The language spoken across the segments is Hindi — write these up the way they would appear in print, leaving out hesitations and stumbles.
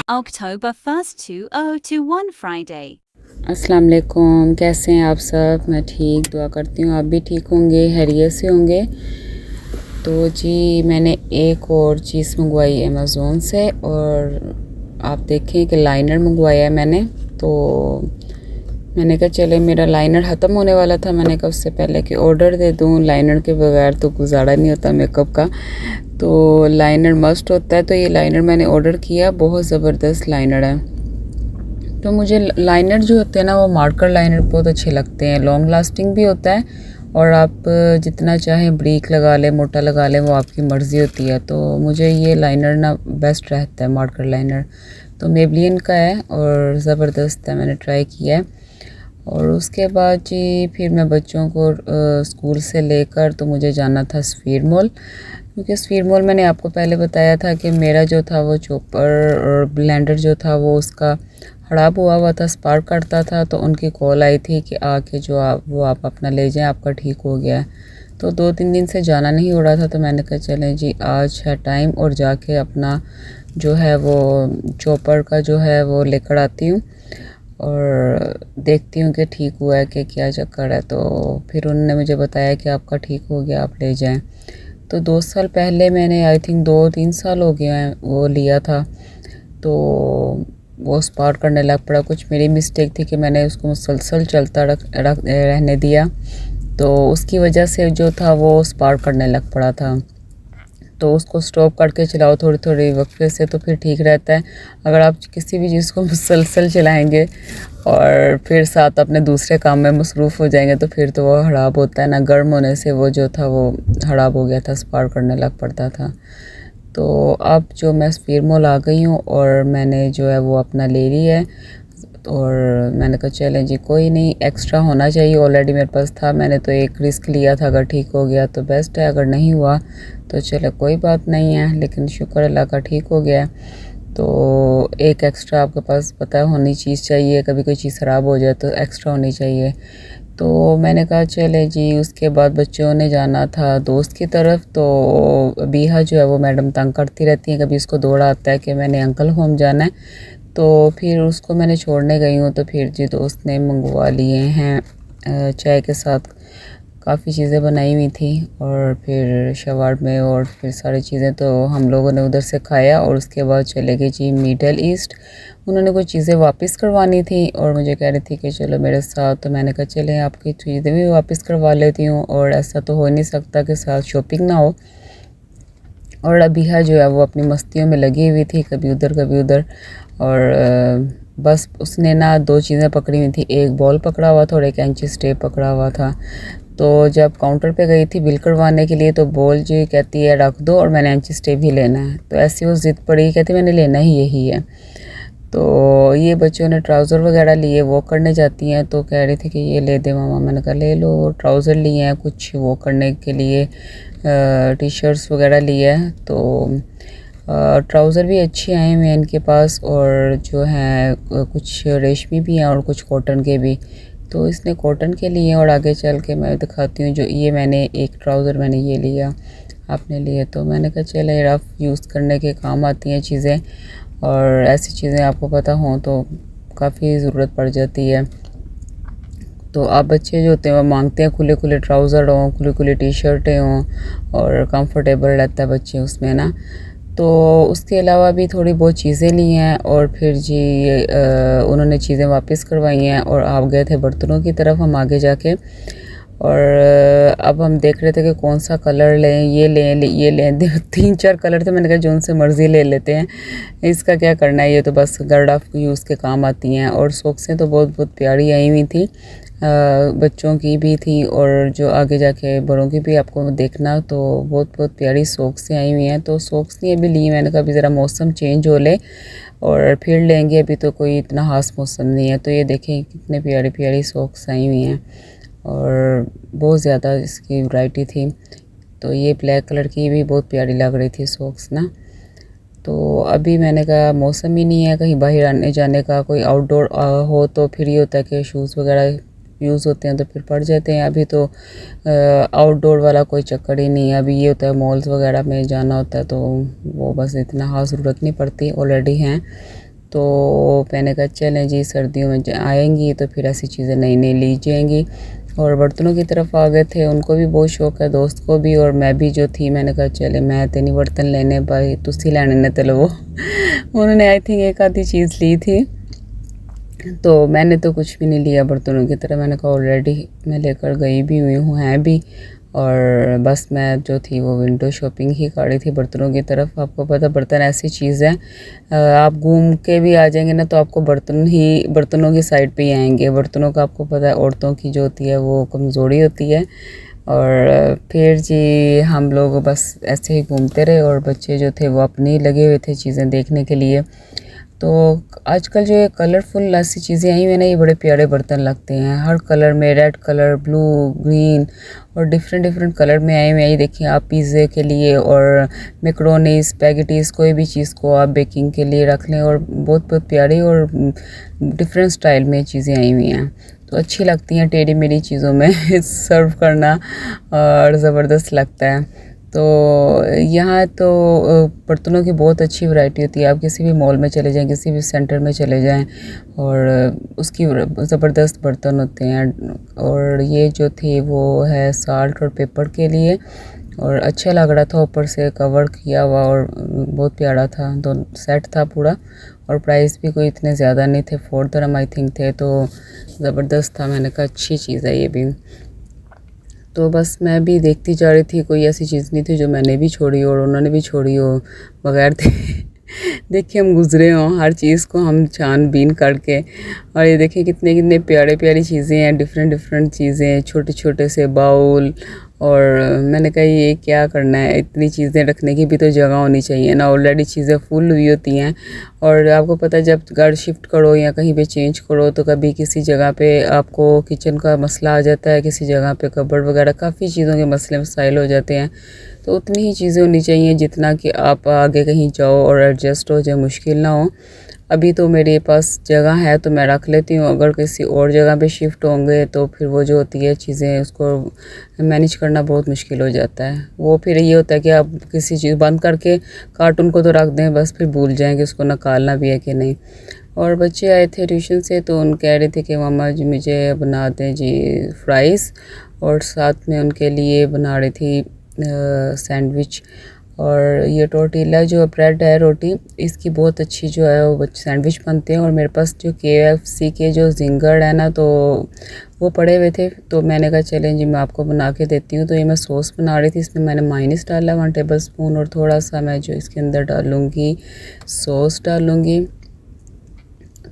October 1st, 2021 Friday. अस्सलाम वालेकुम, कैसे हैं आप सब। मैं ठीक दुआ करती हूँ आप भी ठीक होंगे, खैरियत से होंगे। तो जी मैंने एक और चीज़ मंगवाई अमेज़ोन से और आप देखें कि लाइनर मंगवाया है मैंने। तो मैंने कहा चले मेरा लाइनर ख़त्म होने वाला था, मैंने कहा उससे पहले कि ऑर्डर दे दूँ। लाइनर के बगैर तो गुजारा नहीं होता मेकअप का, तो लाइनर मस्ट होता है। तो ये लाइनर मैंने ऑर्डर किया, बहुत ज़बरदस्त लाइनर है। तो मुझे लाइनर जो होते हैं ना, वो मार्कर लाइनर बहुत अच्छे लगते हैं, लॉन्ग लास्टिंग भी होता है और आप जितना चाहें ब्रीक लगा लें, मोटा लगा लें, वो आपकी मर्ज़ी होती है। तो मुझे ये लाइनर ना बेस्ट रहता है, मार्कर लाइनर। तो मेबलिन का है और ज़बरदस्त है, मैंने ट्राई किया है। और उसके बाद जी फिर मैं बच्चों को स्कूल से लेकर तो मुझे जाना था स्फीर मॉल, क्योंकि स्फीर मॉल मैंने आपको पहले बताया था कि मेरा जो था वो चॉपर और ब्लेंडर जो था वो उसका ख़राब हुआ था, स्पार्क करता था। तो उनकी कॉल आई थी कि आके जो आप अपना ले जाएं, आपका ठीक हो गया है। तो 2-3 दिन से जाना नहीं हो रहा था, तो मैंने कहा चलें जी आज है टाइम और जाके अपना जो है वो चॉपर का जो है वो लेकर आती हूँ और देखती हूँ कि ठीक हुआ है कि क्या चक्कर है। तो फिर उन्होंने मुझे बताया कि आपका ठीक हो गया, आप ले जाएं। तो 2 साल पहले मैंने आई थिंक 2-3 साल हो गए हैं वो लिया था, तो वो स्पार्क करने लग पड़ा। कुछ मेरी मिस्टेक थी कि मैंने उसको मुसलसल चलता रहने दिया, तो उसकी वजह से जो था वो स्पार्क करने लग पड़ा था। तो उसको स्टॉप करके चलाओ थोड़ी थोड़ी वक्फे से, तो फिर ठीक रहता है। अगर आप किसी भी चीज़ को मुसलसल चलाएंगे और फिर साथ अपने दूसरे काम में मसरूफ़ हो जाएंगे, तो फिर तो वो ख़राब होता है ना। गर्म होने से वो जो था वो ख़राब हो गया था, स्पार्क करने लग पड़ता था। तो अब जो मैं स्फीर मॉल आ गई हूँ और मैंने जो है वो अपना ले ली है। और मैंने कहा चलें जी कोई नहीं, एक्स्ट्रा होना चाहिए, ऑलरेडी मेरे पास था। मैंने तो एक रिस्क लिया था, अगर ठीक हो गया तो बेस्ट है, अगर नहीं हुआ तो चलो कोई बात नहीं है। लेकिन शुक्र अल्लाह का ठीक हो गया। तो एक एक्स्ट्रा आपके पास पता होनी चीज़ चाहिए, कभी कोई चीज़ ख़राब हो जाए तो एक्स्ट्रा होनी चाहिए। तो मैंने कहा चले जी। उसके बाद बच्चों ने जाना था दोस्त की तरफ, तो बीहा जो है वो मैडम तंग करती रहती हैं, कभी इसको दौड़ा आता है कि मैंने अंकल होम जाना है। तो फिर उसको मैंने छोड़ने गई हूँ, तो फिर जी दोस्त ने मंगवा लिए हैं चाय के साथ काफ़ी चीज़ें बनाई हुई थी और फिर शवारमे और फिर सारी चीज़ें तो हम लोगों ने उधर से खाया। और उसके बाद चले गए जी मिडल ईस्ट। उन्होंने कुछ चीज़ें वापस करवानी थी और मुझे कह रही थी कि चलो मेरे साथ, तो मैंने कहा चले आपकी चीज़ें भी वापस करवा लेती हूँ। और ऐसा तो हो नहीं सकता कि साथ शॉपिंग ना हो। और अबीहा जो है वो अपनी मस्तियों में लगी हुई थी, कभी उधर कभी उधर। और बस उसने ना 2 चीज़ें पकड़ी हुई थी, एक बॉल पकड़ा हुआ था और एक कैंची स्टेप पकड़ा हुआ था। तो जब काउंटर पे गई थी बिल करवाने के लिए, तो बॉल जी कहती है रख दो और मैंने कैंची स्टेप ही लेना है। तो ऐसी वो ज़िद पड़ी, कहती मैंने लेना ही यही है। तो ये बच्चों ने ट्राउज़र वगैरह लिए, वॉक करने जाती हैं, तो कह रही थी कि ये ले दे मामा। मैंने कहा ले लो। ट्राउज़र लिए हैं कुछ वॉक करने के लिए, टी शर्ट्स वगैरह लिए हैं। तो ट्राउज़र भी अच्छे आए हुए हैं इनके पास, और जो है कुछ रेशमी भी हैं और कुछ कॉटन के भी। तो इसने कॉटन के लिए, और आगे चल के मैं दिखाती हूँ। जो ये मैंने एक ट्राउज़र मैंने ये लिया, आपने लिए। तो मैंने कहा चले रफ़ यूज़ करने के काम आती हैं चीज़ें, और ऐसी चीज़ें आपको पता हों तो काफ़ी ज़रूरत पड़ जाती है। तो आप बच्चे जो होते हैं वो मांगते हैं खुले खुले ट्राउज़र हों, खुली खुली टी शर्टें हों, और कंफर्टेबल रहता है बच्चे उसमें ना। तो उसके अलावा भी थोड़ी बहुत चीज़ें ली हैं और फिर जी उन्होंने चीज़ें वापस करवाई हैं। और आप गए थे बर्तनों की तरफ हम आगे जाके, और अब हम देख रहे थे कि कौन सा कलर लें, ये लें ये लें। 3-4 कलर थे, मैंने कहा जो उनसे मर्ज़ी ले लेते हैं, इसका क्या करना है, ये तो बस गर्ड ऑफ यूज़ के काम आती हैं। और सॉक्सें तो बहुत बहुत प्यारी आई हुई थी, बच्चों की भी थी और जो आगे जाके बड़ों की भी आपको देखना। तो बहुत बहुत प्यारी सॉक्सें आई हुई हैं। तो सॉक्स नहीं अभी ली, मैंने कहा अभी ज़रा मौसम चेंज हो ले और फिर लेंगे, अभी तो कोई इतना ख़ास मौसम नहीं है। तो ये देखें कितने प्यारी प्यारी सॉक्स आई हुई हैं और बहुत ज़्यादा इसकी वैरायटी थी। तो ये ब्लैक कलर की भी बहुत प्यारी लग रही थी सॉक्स ना। तो अभी मैंने कहा मौसम ही नहीं है कहीं बाहर आने जाने का, कोई आउटडोर हो तो फिर ये होता है कि शूज़ वगैरह यूज़ होते हैं तो फिर पड़ जाते हैं। अभी तो आउटडोर वाला कोई चक्कर ही नहीं है। अभी ये होता है मॉल्स वगैरह में जाना होता है, तो वो बस इतना ख़ास ज़रूरत नहीं पड़ती, ऑलरेडी हैं। तो मैंने कहा चलें जी, सर्दियों में आएंगी तो फिर ऐसी चीज़ें नई नई ली जाएंगी। और बर्तनों की तरफ आ गए थे, उनको भी बहुत शौक़ है, दोस्त को भी और मैं भी जो थी। मैंने कहा चले मैं तो नहीं बर्तन लेने भाई, तुसी लैने ने ते लवो। उन्होंने आई थिंक एक आधी चीज़ ली थी, तो मैंने तो कुछ भी नहीं लिया बर्तनों की तरह। मैंने कहा ऑलरेडी मैं लेकर गई भी हुई हूँ, हैं भी, और बस मैं जो थी वो विंडो शॉपिंग ही कर रही थी बर्तनों की तरफ। आपको पता बर्तन ऐसी चीज़ है, आप घूम के भी आ जाएंगे ना तो आपको बर्तनों की साइड पे ही आएंगे। बर्तनों का आपको पता है औरतों की जो होती है वो कमज़ोरी होती है। और फिर जी हम लोग बस ऐसे ही घूमते रहे और बच्चे जो थे वो अपनी लगे हुए थे चीज़ें देखने के लिए। तो आजकल जो ये कलरफुल ऐसी चीज़ें आई हुई हैं ना, ये बड़े प्यारे बर्तन लगते हैं, हर कलर में, रेड कलर, ब्लू, ग्रीन और डिफरेंट कलर में आए हुए हैं। ये देखिए आप पिज़्ज़े के लिए और मैकरोनी, स्पैगेटीज़, कोई भी चीज़ को आप बेकिंग के लिए रख लें, और बहुत प्यारी और डिफरेंट स्टाइल में चीज़ें आई हुई हैं। तो अच्छी लगती हैं टेढ़ी मेढ़ी चीज़ों में सर्व करना, और ज़बरदस्त लगता है। तो यहाँ तो बर्तनों की बहुत अच्छी वैरायटी होती है। आप किसी भी मॉल में चले जाएं, किसी भी सेंटर में चले जाएं, और उसकी ज़बरदस्त बर्तन होते हैं। और ये जो थी वो है साल्ट और पेपर के लिए, और अच्छा लग रहा था, ऊपर से कवर किया हुआ और बहुत प्यारा था। तो सेट था पूरा, और प्राइस भी कोई इतने ज़्यादा नहीं थे, 4 दिरहम आई थिंक थे, तो ज़बरदस्त था। मैंने कहा अच्छी चीज़ है ये भी। तो बस मैं भी देखती जा रही थी, कोई ऐसी चीज़ नहीं थी जो मैंने भी छोड़ी और उन्होंने भी छोड़ी हो बगैर देखिए हम गुज़रे हों हर चीज़ को हम छानबीन करके। और ये देखिए कितने प्यारी चीज़ें हैं, डिफरेंट चीज़ें, छोटे से बाउल। और मैंने कहा ये क्या करना है, इतनी चीज़ें रखने की भी तो जगह होनी चाहिए ना, ऑलरेडी चीज़ें फुल हुई होती हैं। और आपको पता है जब घर शिफ्ट करो या कहीं पे चेंज करो तो कभी किसी जगह पे आपको किचन का मसला आ जाता है, किसी जगह पे कबर्ड वगैरह, काफ़ी चीज़ों के मसले मसाइल हो जाते हैं। तो उतनी ही चीज़ें होनी चाहिए जितना कि आप आगे कहीं जाओ और एडजस्ट हो जाए, मुश्किल ना हो। अभी तो मेरे पास जगह है तो मैं रख लेती हूँ, अगर किसी और जगह पे शिफ्ट होंगे तो फिर वो जो होती है चीज़ें उसको मैनेज करना बहुत मुश्किल हो जाता है। वो फिर ये होता है कि आप किसी चीज़ बंद करके कार्टून को तो रख दें, बस फिर भूल जाएँ कि उसको निकालना भी है कि नहीं। और बच्चे आए थे ट्यूशन से तो उन कह रहे थे कि मामा जी मुझे बना दें जी फ्राइज़, और साथ में उनके लिए बना रही थी सैंडविच। और ये टोर्टिला जो ब्रेड है, रोटी, इसकी बहुत अच्छी जो है वो सैंडविच बनते हैं। और मेरे पास जो KFC के जो जिंगर है ना, तो वो पड़े हुए थे, तो मैंने कहा चलें जी मैं आपको बना के देती हूँ। तो ये मैं सॉस बना रही थी, इसमें मैंने मायोनीज़ डाला 1 टेबल स्पून, और थोड़ा सा मैं जो इसके अंदर डालूँगी सॉस डालूँगी,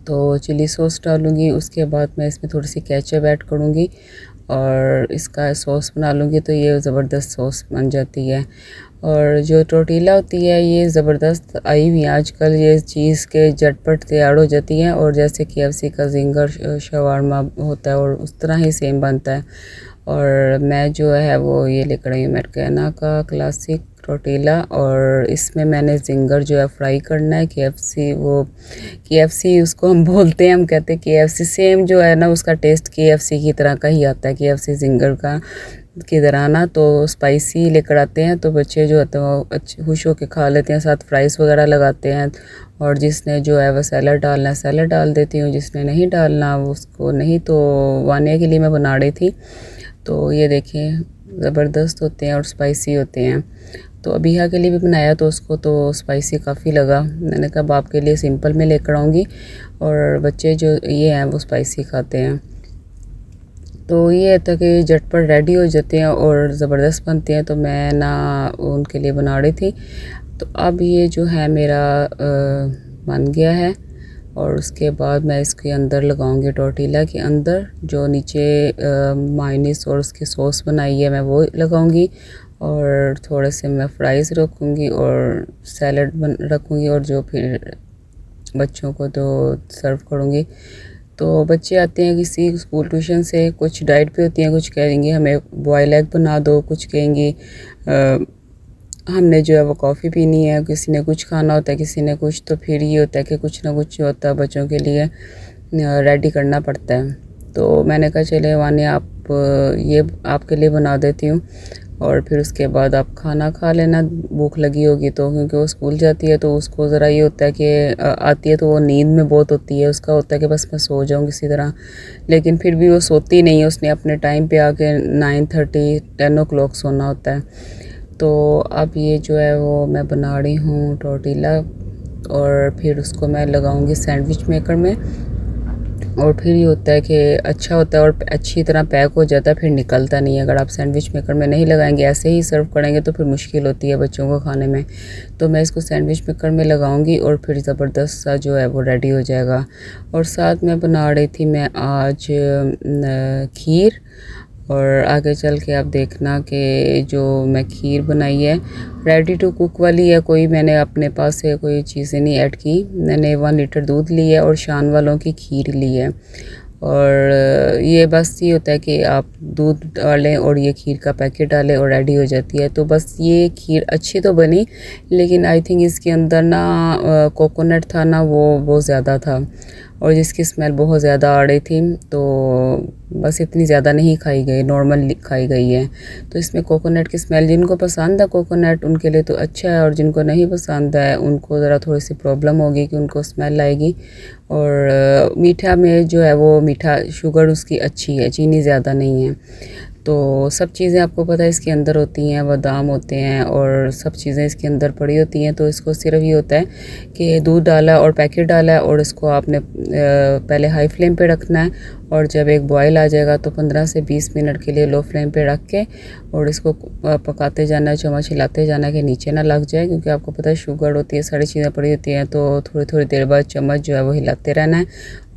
तो चिली सॉस डालूँगी। उसके बाद मैं इसमें थोड़ी सी केचप ऐड करूँगी और इसका सॉस बना लूँगी, तो ये ज़बरदस्त सॉस बन जाती है। और जो टोर्टिला होती है ये ज़बरदस्त आई हुई है आजकल, ये चीज़ के झटपट तैयार हो जाती हैं, और जैसे KFC का जिंगर शवारमा होता है और उस तरह ही सेम बनता है। और मैं जो है वो ये लेकर आई हूँ मैककेना का क्लासिक टोर्टिला, और इसमें मैंने जिंगर जो है फ्राई करना है। KFC उसको हम बोलते हैं, हम कहते हैं KFC, सेम जो है ना उसका टेस्ट KFC की तरह का ही आता है, KFC जिंगर का की तरह ना। तो स्पाइसी लेकर आते हैं तो बच्चे जो होते हैं वो अच्छे खुश होकर खा लेते हैं, साथ फ्राइज़ वगैरह लगाते हैं। और जिसने जो है वह सैलड डालना है सैलड डाल देती हूँ, जिसने नहीं डालना उसको नहीं। तो वानिया के लिए मैं बना रही थी, तो ये देखें ज़बरदस्त होते हैं और स्पाइसी होते हैं। तो अबिहा के लिए भी बनाया तो उसको तो स्पाइसी काफ़ी लगा, मैंने कहा बाप के लिए सिंपल में लेकर आऊँगी, और बच्चे जो ये हैं वो स्पाइसी खाते हैं। तो ये था कि झटपट रेडी हो जाते हैं और ज़बरदस्त बनते हैं, तो मैं ना उनके लिए बना रही थी। तो अब ये जो है मेरा बन गया है, और उसके बाद मैं इसके अंदर लगाऊंगी टोर्टिला के अंदर जो नीचे मायोनीज़ और उसकी सॉस बनाई है मैं वो लगाऊंगी, और थोड़े से मैं फ्राइज़ रखूँगी और सैलड रखूँगी, और जो फिर बच्चों को तो सर्व करूँगी। तो बच्चे आते हैं किसी स्कूल ट्यूशन से, कुछ डाइट पे होती हैं, कुछ कहेंगी हमें बॉयल एग बना दो, कुछ कहेंगी हमने जो है वो कॉफ़ी पीनी है, किसी ने कुछ खाना होता है, किसी ने कुछ। तो फिर ये होता है कि कुछ ना कुछ जो होता है बच्चों के लिए रेडी करना पड़ता है। तो मैंने कहा चले वानी आप ये आपके लिए बना देती हूँ। और फिर उसके बाद आप खाना खा लेना भूख लगी होगी तो, क्योंकि वो स्कूल जाती है तो उसको ज़रा ये होता है कि आती है तो वो नींद में बहुत होती है, उसका होता है कि बस मैं सो जाऊँ किसी तरह, लेकिन फिर भी वो सोती नहीं है, उसने अपने टाइम पे आके 9:30 10 o'clock सोना होता है। तो अब ये जो है वो मैं बना रही हूँ टोर्टिला, और फिर उसको मैं लगाऊंगी सैंडविच मेकर में, और फिर ये होता है कि अच्छा होता है और अच्छी तरह पैक हो जाता है, फिर निकलता नहीं है। अगर आप सैंडविच मेकर में नहीं लगाएंगे, ऐसे ही सर्व करेंगे तो फिर मुश्किल होती है बच्चों को खाने में। तो मैं इसको सैंडविच मेकर में लगाऊंगी और फिर ज़बरदस्त सा जो है वो रेडी हो जाएगा। और साथ में बना रही थी मैं आज खीर, और आगे चल के आप देखना कि जो मैं खीर बनाई है रेडी टू कुक वाली है, कोई मैंने अपने पास से कोई चीज़ें नहीं ऐड की। मैंने 1 लीटर दूध ली है और शान वालों की खीर ली है, और ये बस ये होता है कि आप दूध डालें और ये खीर का पैकेट डालें और रेडी हो जाती है। तो बस ये खीर अच्छी तो बनी, लेकिन आई थिंक इसके अंदर ना कोकोनट था ना, वो बहुत ज़्यादा था और जिसकी स्मेल बहुत ज़्यादा आ रही थी, तो बस इतनी ज़्यादा नहीं खाई गई, नॉर्मल खाई गई है। तो इसमें कोकोनट की स्मेल, जिनको पसंद है कोकोनट उनके लिए तो अच्छा है, और जिनको नहीं पसंद है उनको ज़रा थोड़ी सी प्रॉब्लम होगी कि उनको स्मेल आएगी। और मीठा में जो है वो मीठा शुगर उसकी अच्छी है, चीनी ज़्यादा नहीं है। तो सब चीज़ें आपको पता है इसके अंदर होती हैं, बादाम होते हैं और सब चीज़ें इसके अंदर पड़ी होती हैं। तो इसको सिर्फ ये होता है कि दूध डाला और पैकेट डाला है, और इसको आपने पहले हाई फ्लेम पे रखना है, और जब एक बॉयल आ जाएगा तो 15 से 20 मिनट के लिए लो फ्लेम पे रख के और इसको पकाते जाना है, चम्मच हिलाते जाना कि नीचे ना लग जाए, क्योंकि आपको पता है शुगर होती है, सारी चीज़ें पड़ी होती हैं। तो थोड़ी थोड़ी देर बाद चम्मच जो है वो हिलाते रहना है,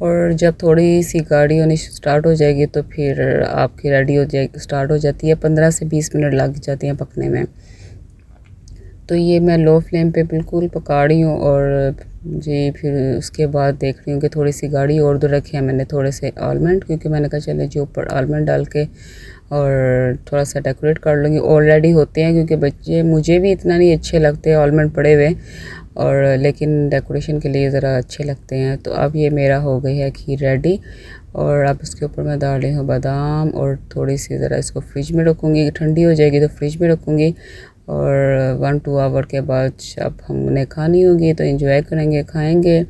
और जब थोड़ी सी गाढ़ी होनी स्टार्ट हो जाएगी तो फिर आपकी रेडी हो जाएगी, स्टार्ट हो जाती है। 15 से 20 मिनट लग जाती हैं पकने में। तो ये मैं लो फ्लेम पे बिल्कुल पका रही हूँ, और जी फिर उसके बाद देख रही हूँ कि थोड़ी सी गाढ़ी और दो रखे हैं मैंने थोड़े से आलमंड, क्योंकि मैंने कहा चले जो ऊपर आलमंड डाल के और थोड़ा सा डेकोरेट कर लूँगी। ऑलरेडी होते हैं, क्योंकि बच्चे, मुझे भी इतना नहीं अच्छे लगते आलमंड पड़े हुए, और लेकिन डेकोरेशन के लिए ज़रा अच्छे लगते हैं। तो अब ये मेरा हो गई है खीर रेडी, और अब इसके ऊपर मैं डाल रही हूँ बादाम, और थोड़ी सी ज़रा इसको फ्रिज में रखूँगी, ठंडी हो जाएगी तो फ्रिज में रखूँगी, और 1-2 आवर के बाद जब हमने खानी होगी तो एंजॉय करेंगे, खाएंगे,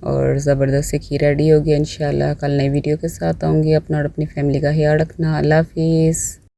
और ज़बरदस्त से खीर रेडी होगी इंशाल्लाह। कल नई वीडियो के साथ आऊँगी। अपना और अपनी फैमिली का ख्याल रखना। अल्लाह हाफिज़।